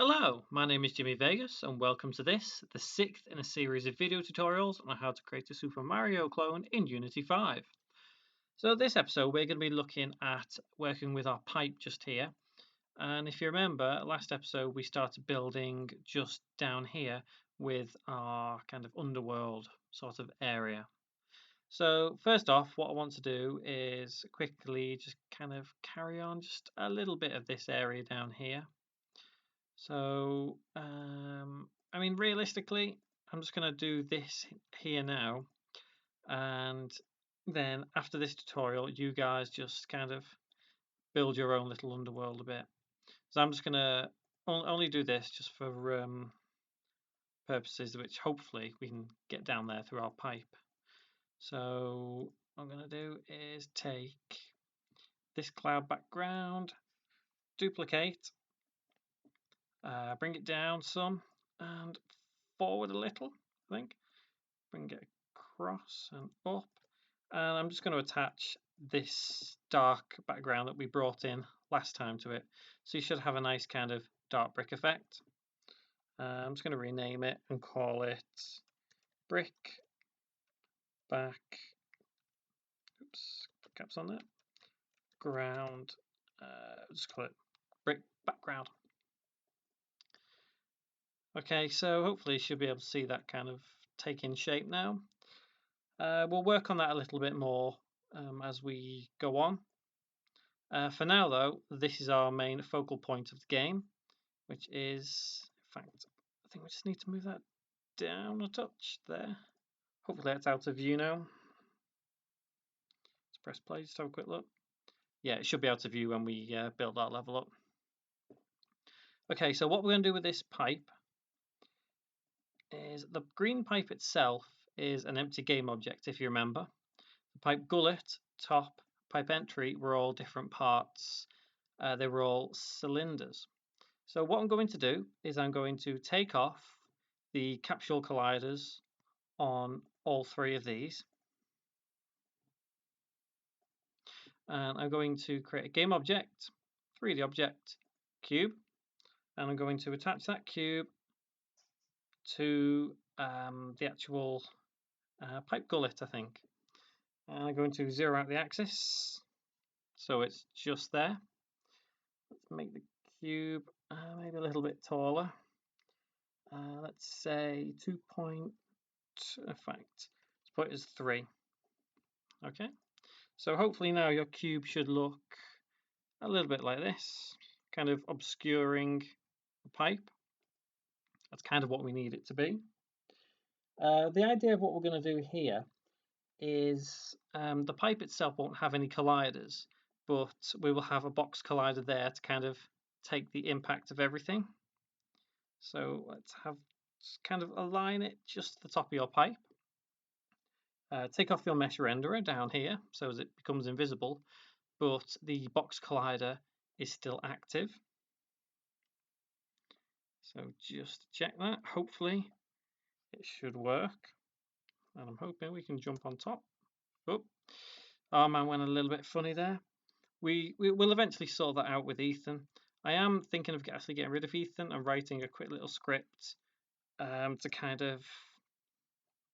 Hello, my name is Jimmy Vegas and welcome to this, the sixth in a series of video tutorials on how to create a Super Mario clone in Unity 5. So this episode we're going to be looking at working with our pipe just here. And if you remember, last episode we started building just down here with our kind of underworld sort of area. So first off, what I want to do is quickly just kind of carry on just a little bit of this area down here. So, I mean, realistically, I'm just going to do this here now. And then after this tutorial, you guys just kind of build your own little underworld a bit. So I'm just going to only do this just for purposes which hopefully we can get down there through our pipe. So what I'm going to do is take this cloud background, duplicate, bring it down some, and forward a little, I think. Bring it across and up. And I'm just going to attach this dark background that we brought in last time to it. So you should have a nice kind of dark brick effect. I'm just going to rename it and call it brick back. Oops, caps on that. Ground. Just call it brick background. Okay, so hopefully you should be able to see that kind of taking shape now. We'll work on that a little bit more as we go on. For now, though, this is our main focal point of the game, which is, in fact, I think we just need to move that down a touch there. Hopefully that's out of view now. Let's press play, just have a quick look. Yeah, it should be out of view when we build that level up. Okay, so what we're going to do with this pipe is the green pipe itself is an empty game object, if you remember. The pipe gullet, top, pipe entry were all different parts. They were all cylinders. So what I'm going to do is I'm going to take off the capsule colliders on all three of these. And I'm going to create a game object, 3D object, cube. And I'm going to attach that cube to the actual pipe gullet, I think. And I'm going to zero out the axis so it's just there. Let's make the cube maybe a little bit taller. Let's say 2 point, in fact, let's put it as 3. Okay, so hopefully now your cube should look a little bit like this, kind of obscuring the pipe. That's kind of what we need it to be. The idea of what we're going to do here is the pipe itself won't have any colliders, but we will have a box collider there to kind of take the impact of everything. So let's kind of align it just to the top of your pipe. Take off your mesh renderer down here so as it becomes invisible, but the box collider is still active. So just check that. Hopefully it should work. And I'm hoping we can jump on top. Oh, our man went a little bit funny there. We will eventually sort that out with Ethan. I am thinking of actually getting rid of Ethan and writing a quick little script to kind of,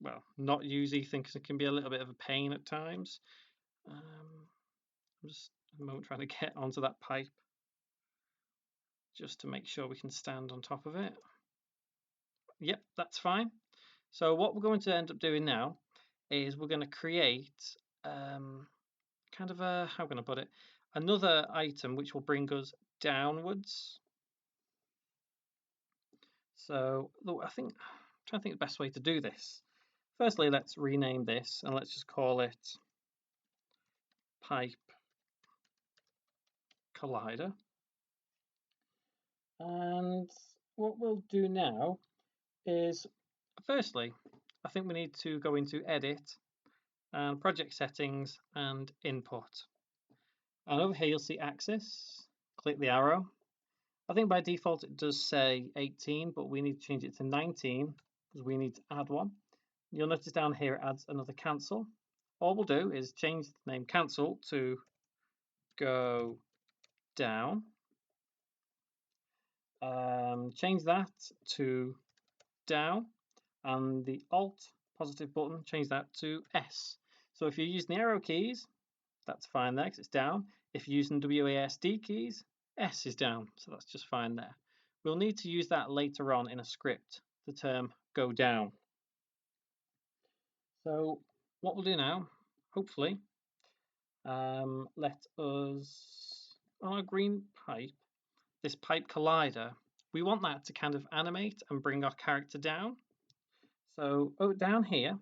well, not use Ethan because it can be a little bit of a pain at times. I'm just at the moment trying to get onto that pipe just to make sure we can stand on top of it. Yep, that's fine. So what we're going to end up doing now is we're going to create kind of a, how can I put it, another item which will bring us downwards. So I think I'm trying to think the best way to do this. Firstly, let's rename this and let's just call it pipe collider. And what we'll do now is, firstly, I think we need to go into edit and project settings and input. And over here you'll see axis. Click the arrow. I think by default it does say 18, but we need to change it to 19 because we need to add one. You'll notice down here it adds another cancel. All we'll do is change the name cancel to go down. change that to down, and the Alt positive button, change that to S. So if you're using the arrow keys, that's fine there because it's down. If you're using WASD keys, S is down, so that's just fine there. We'll need to use that later on in a script, the term go down. So what we'll do now, hopefully, let us, on our green pipe, this pipe collider, we want that to kind of animate and bring our character down. So down here,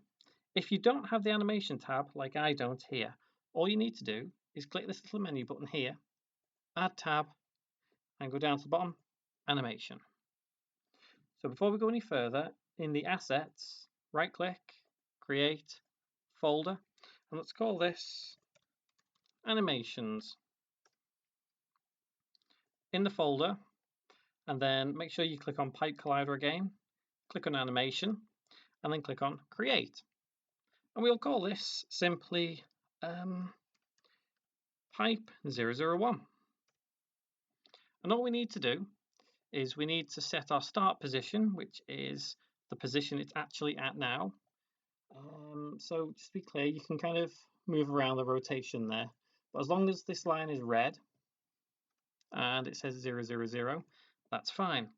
if you don't have the animation tab, like I don't here, all you need to do is click this little menu button here, add tab, and go down to the bottom, animation. So before we go any further, in the assets, right click, create, folder, and let's call this animations. In the folder, and then make sure you click on Pipe Collider again, click on animation, and then click on create. And we'll call this simply Pipe 001. And all we need to do is we need to set our start position, which is the position it's actually at now. So just to be clear, you can kind of move around the rotation there, but as long as this line is red and it says 000, that's fine.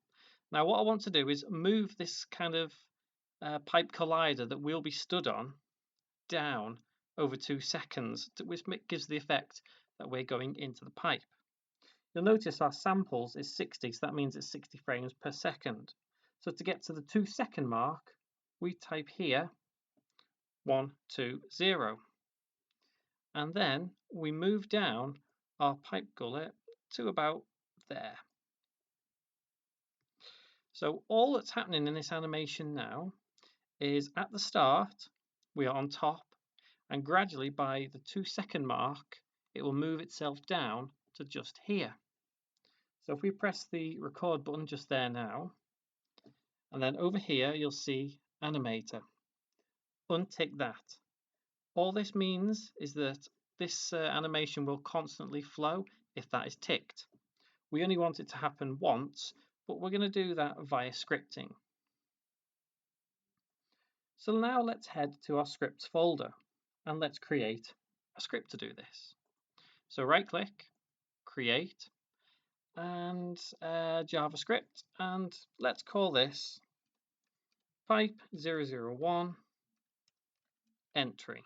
Now what I want to do is move this kind of pipe collider that we'll be stood on down over 2 seconds, which gives the effect that we're going into the pipe. You'll notice our samples is 60, so that means it's 60 frames per second. So to get to the 2 second mark, we type here 1, 2, 0. And then we move down our pipe gullet to about there. So all that's happening in this animation now is at the start, we are on top, and gradually by the 2 second mark, it will move itself down to just here. So if we press the record button just there now, and then over here, you'll see animator. Untick that. All this means is that this animation will constantly flow if that is ticked. We only want it to happen once, but we're going to do that via scripting. So now let's head to our scripts folder and let's create a script to do this. So right click, create, and JavaScript, and let's call this pipe 001 entry.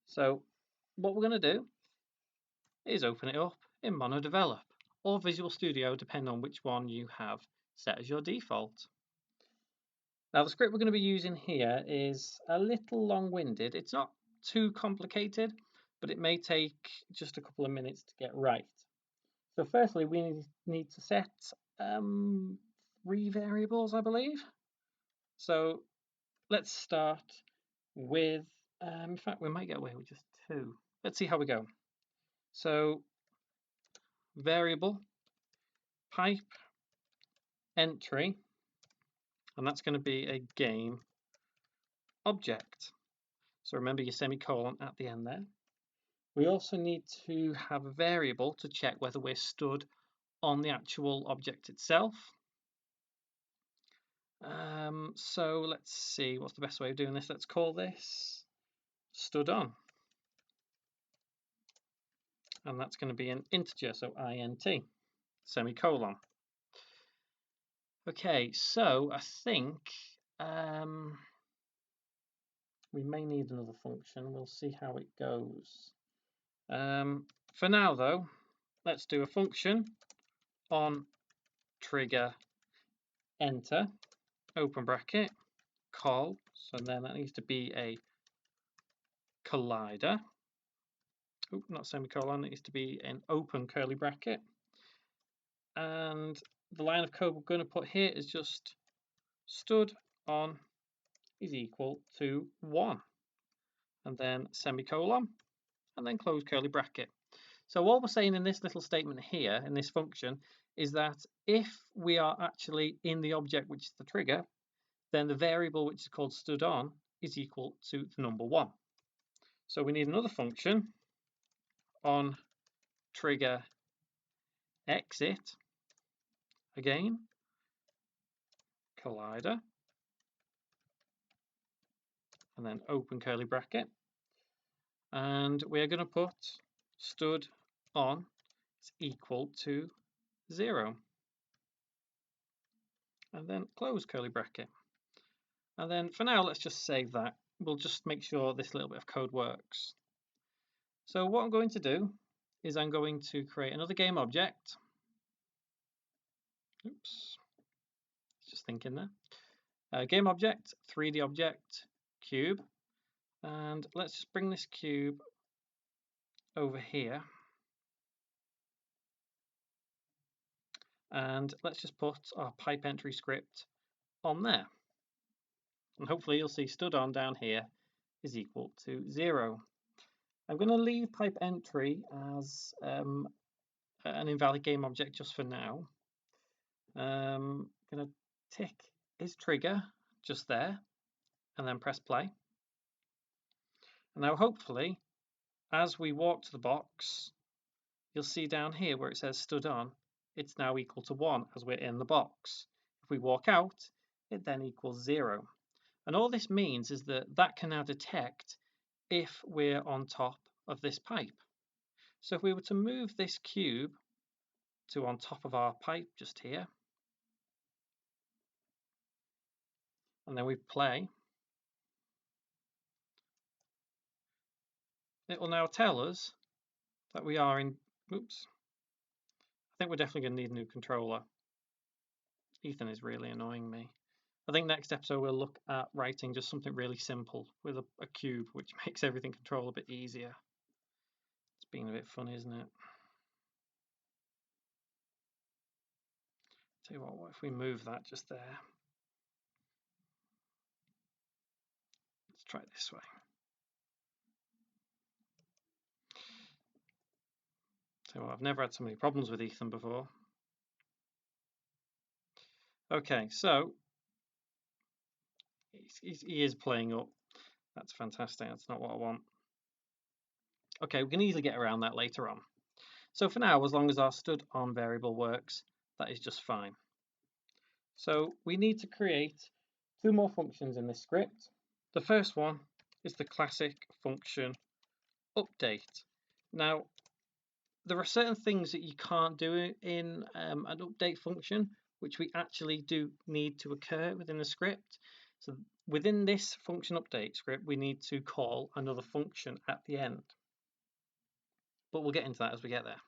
So what we're going to do is open it up in MonoDevelop or Visual Studio, depending on which one you have set as your default. Now the script we're going to be using here is a little long-winded. It's not too complicated, but it may take just a couple of minutes to get right. So firstly, we need to set 3 variables, I believe. So let's start with, in fact, we might get away with just 2. Let's see how we go. So variable pipe entry, and that's going to be a game object. So remember your semicolon at the end there. We also need to have a variable to check whether we're stood on the actual object itself. So let's see, what's the best way of doing this? Let's call this stood on. And that's going to be an integer, so int, semicolon. Okay, so I think we may need another function. We'll see how it goes. For now, though, let's do a function on trigger enter, open bracket, call. So then that needs to be a collider. Oop, not semicolon, it needs to be an open curly bracket. And the line of code we're going to put here is just stood on is equal to 1. And then semicolon, and then close curly bracket. So what we're saying in this little statement here, in this function, is that if we are actually in the object which is the trigger, then the variable which is called stood on is equal to the number 1. So we need another function on trigger exit. again, collider, and then open curly bracket. And we're going to put stood on is equal to 0. And then close curly bracket. And then for now, let's just save that. We'll just make sure this little bit of code works. So what I'm going to do is I'm going to create another game object. Oops, just thinking there. Game object, 3D object, cube. And let's just bring this cube over here. And let's just put our pipe entry script on there. And hopefully you'll see stood on down here is equal to 0. I'm going to leave pipe entry as an invalid game object just for now. I'm going to tick is trigger just there and then press play. And now hopefully as we walk to the box, you'll see down here where it says stood on, it's now equal to 1 as we're in the box. If we walk out, it then equals 0. And all this means is that that can now detect if we're on top of this pipe. So if we were to move this cube to on top of our pipe just here, and then we play, it will now tell us that we are in, oops, I think we're definitely going to need a new controller. Ethan is really annoying me. I think next episode we'll look at writing just something really simple with a cube, which makes everything control a bit easier. It's been a bit funny, isn't it? Tell you what if we move that just there? Let's try it this way. So I've never had so many problems with Ethan before. Okay, so he is playing up. That's fantastic. That's not what I want. Okay, we can easily get around that later on. So for now, as long as our stood on variable works, that is just fine. So we need to create 2 more functions in this script. The first one is the classic function update. Now, there are certain things that you can't do in an update function, which we actually do need to occur within the script. So within this function update script, we need to call another function at the end. But we'll get into that as we get there.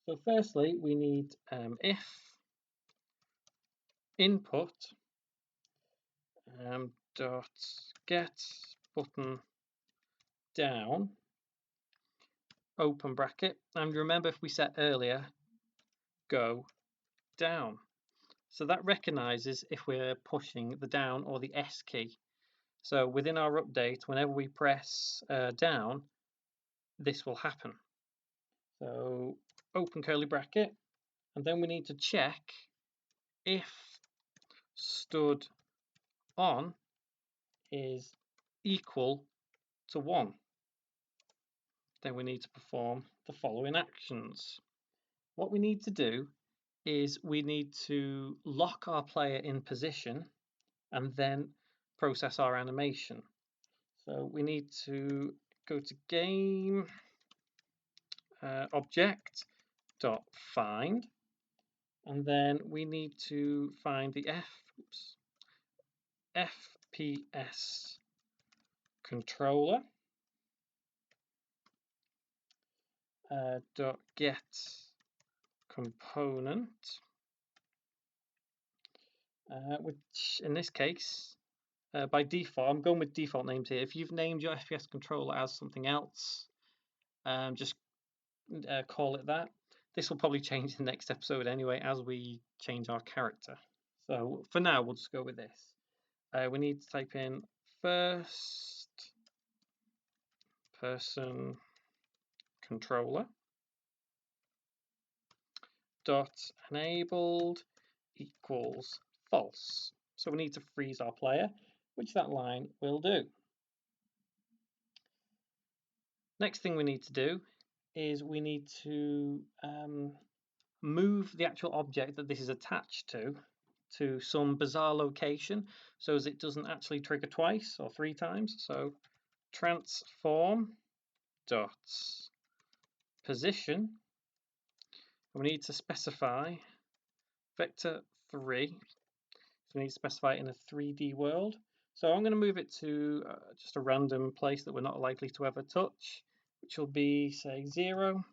So firstly, we need if input dot get button down open bracket, and remember if we set earlier go down, so that recognizes if we're pushing the down or the S key. So within our update, whenever we press down, this will happen. So open curly bracket, and then we need to check if stood on is equal to 1. Then we need to perform the following actions. What we need to do is we need to lock our player in position and then process our animation. So we need to go to game object dot find, and then we need to find the FPS controller dot get component, which in this case by default, I'm going with default names here. If you've named your FPS controller as something else, just call it that. This will probably change in the next episode anyway as we change our character. So for now, we'll just go with this. We need to type in first person controller dot enabled equals false. So we need to freeze our player, which that line will do. Next thing we need to do is we need to move the actual object that this is attached to some bizarre location so as it doesn't actually trigger twice or 3 times. So transform dot position. We need to specify vector 3. So we need to specify it in a 3D world. So I'm going to move it to just a random place that we're not likely to ever touch, which will be, say, 0,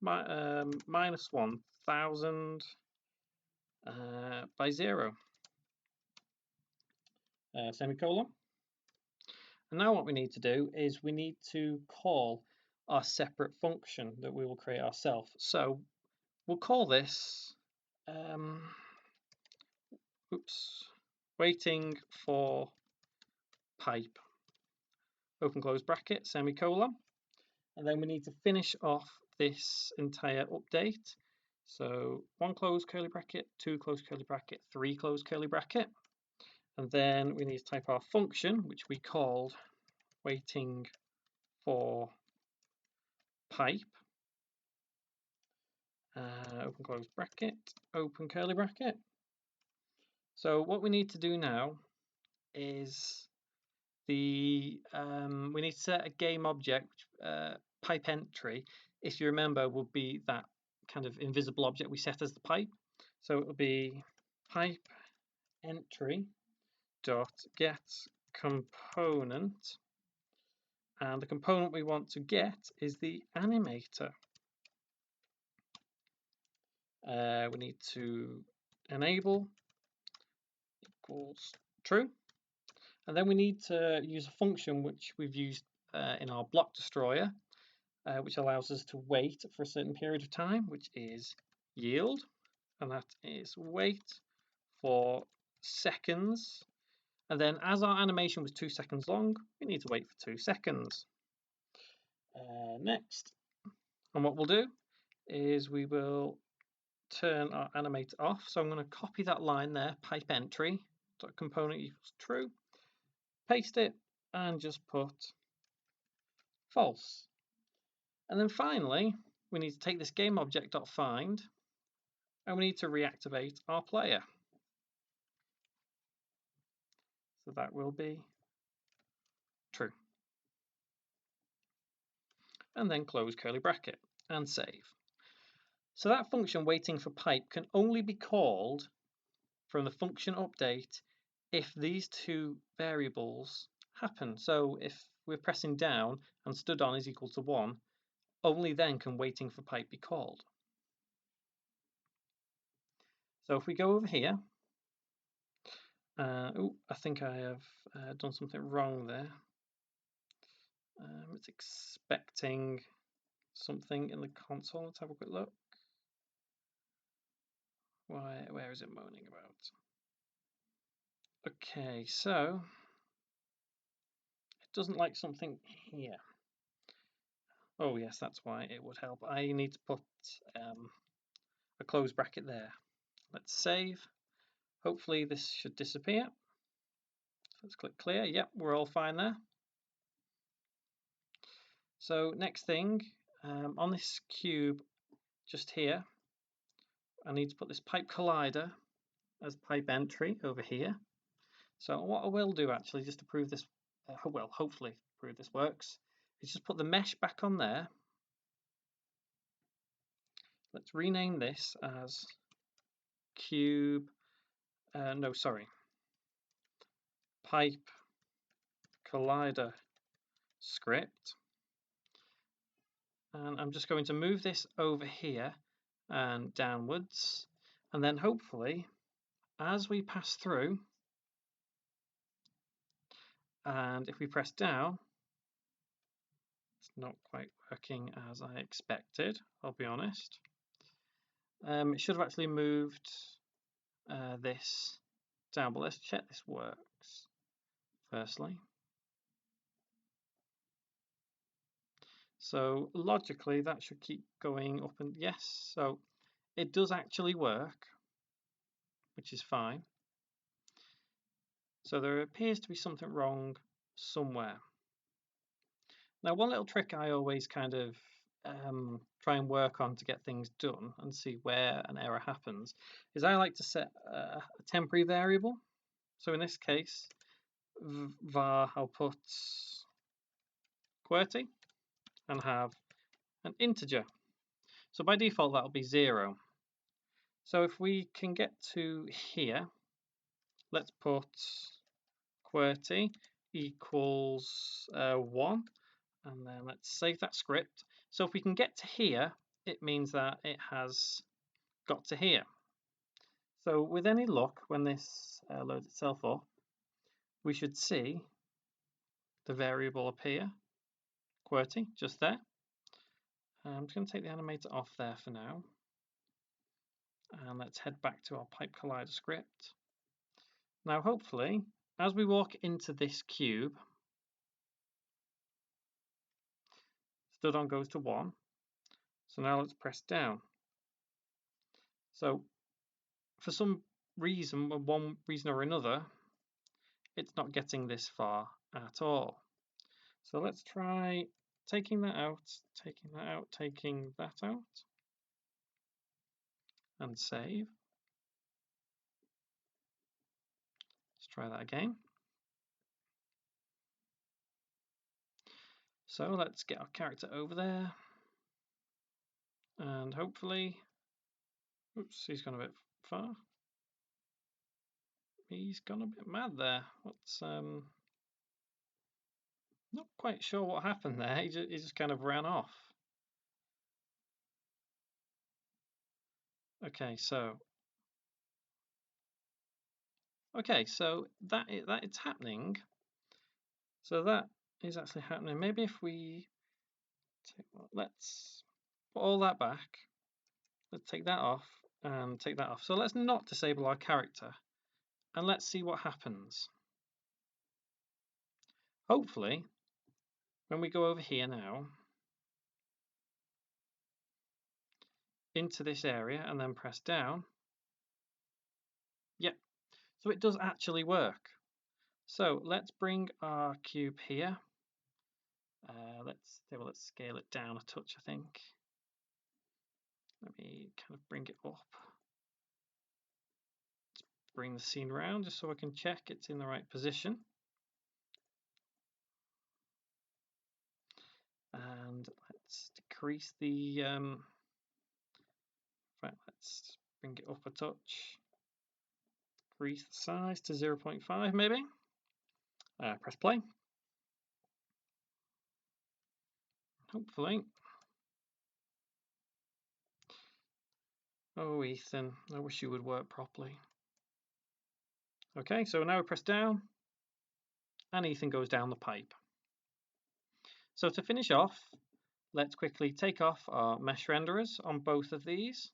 minus 1000 by 0, semicolon. And now what we need to do is we need to call our separate function that we will create ourselves. So we'll call this waiting for pipe, open close bracket, semicolon. And then we need to finish off this entire update. So 1 close curly bracket, 2 close curly bracket, 3 close curly bracket. And then we need to type our function, which we called waiting for pipe, open close bracket, open curly bracket. So what we need to do now is we need to set a game object, pipe entry, if you remember, would be that kind of invisible object we set as the pipe. So it will be pipe entry dot get component, and the component we want to get is the animator. We need to enable equals true, and then we need to use a function which we've used in our block destroyer, which allows us to wait for a certain period of time, which is yield, and that is wait for seconds. And then as our animation was 2 seconds long, we need to wait for 2 seconds. Next, and what we'll do is we will turn our animator off. So I'm going to copy that line there, pipe entry dot component equals true, paste it, and just put false. And then finally, we need to take this game object dot find, and we need to reactivate our player. So that will be true. And then close curly bracket and save. So that function waiting for pipe can only be called from the function update if these 2 variables happen. So if we're pressing down and stood on is equal to 1, only then can waiting for pipe be called. So if we go over here, I think I have done something wrong there. It's expecting something in the console. Let's have a quick look. Where is it moaning about? Okay, so it doesn't like something here. Oh yes, that's why it would help. I need to put a close bracket there. Let's save. Hopefully this should disappear. Let's click clear. Yep, we're all fine there. So next thing, on this cube just here, I need to put this pipe collider as pipe entry over here. So what I will do actually, just to prove this, well, hopefully prove this works, is just put the mesh back on there. Let's rename this as cube, pipe collider script. And I'm just going to move this over here and downwards, and then hopefully as we pass through, and if we press down, it's not quite working as I expected, I'll be honest. It should have actually moved this down, but let's check this works firstly. So logically that should keep going up, and yes, so it does actually work, which is fine. So there appears to be something wrong somewhere. Now one little trick I always kind of try and work on to get things done and see where an error happens is I like to set a temporary variable. So in this case, var, I'll put QWERTY and have an integer. So by default, that'll be 0. So if we can get to here, let's put QWERTY equals 1, and then let's save that script. So if we can get to here, it means that it has got to here. So with any luck, when this loads itself up, we should see the variable appear, QWERTY, just there. I'm just going to take the animator off there for now. And let's head back to our pipe collider script. Now, hopefully, as we walk into this cube, stood on goes to 1. So now let's press down. So for some reason, one reason or another, it's not getting this far at all. So let's try taking that out, taking that out, taking that out, and save. Let's try that again. So let's get our character over there, and hopefully, oops, he's gone a bit far. He's gone a bit mad there. What's not quite sure what happened there. He just kind of ran off. Okay, so that it's happening. So that is actually happening. Maybe if we let's put all that back. Let's take that off and take that off. So let's not disable our character, and let's see what happens. Hopefully, when we go over here now into this area and then press down, yep, so it does actually work. So let's bring our cube here. Let's scale it down a touch, I think. Let me kind of bring it up. Let's bring the scene around just so I can check it's in the right position. And let's decrease the let's bring it up a touch. Decrease the size to 0.5 maybe. Press play. Hopefully. Oh, Ethan, I wish you would work properly. Okay, so now we press down, and Ethan goes down the pipe. So to finish off, let's quickly take off our mesh renderers on both of these.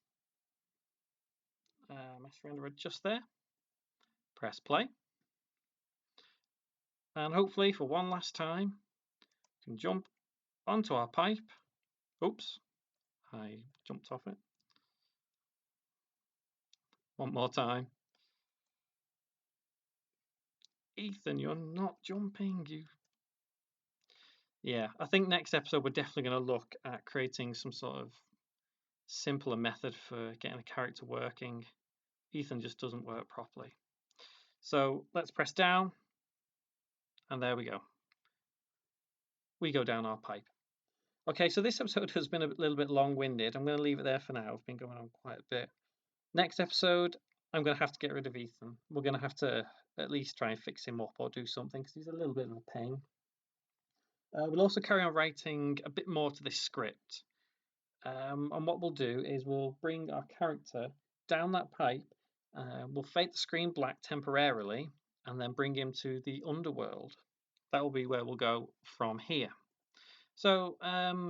Mesh renderer just there. Press play. And hopefully for one last time, we can jump onto our pipe. Oops, I jumped off it. One more time. Ethan, you're not jumping. Yeah, I think next episode we're definitely going to look at creating some sort of simpler method for getting a character working. Ethan just doesn't work properly. So let's press down, and there we go. We go down our pipe. Okay, so this episode has been a little bit long-winded. I'm going to leave it there for now. It's been going on quite a bit. Next episode, I'm going to have to get rid of Ethan. We're going to have to at least try and fix him up or do something because he's a little bit of a pain. We'll also carry on writing a bit more to this script. And what we'll do is we'll bring our character down that pipe. We'll fade the screen black temporarily and then bring him to the underworld. That will be where we'll go from here. So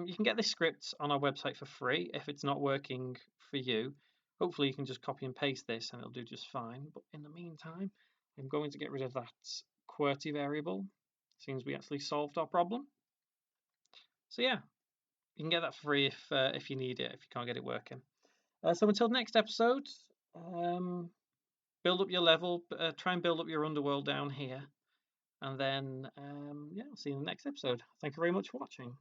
you can get this script on our website for free if it's not working for you. Hopefully you can just copy and paste this and it'll do just fine. But in the meantime, I'm going to get rid of that QWERTY variable. Seems we actually solved our problem. So yeah, you can get that for free if you need it, if you can't get it working. So until next episode, build up your level, try and build up your underworld down here. And then, yeah, I'll see you in the next episode. Thank you very much for watching.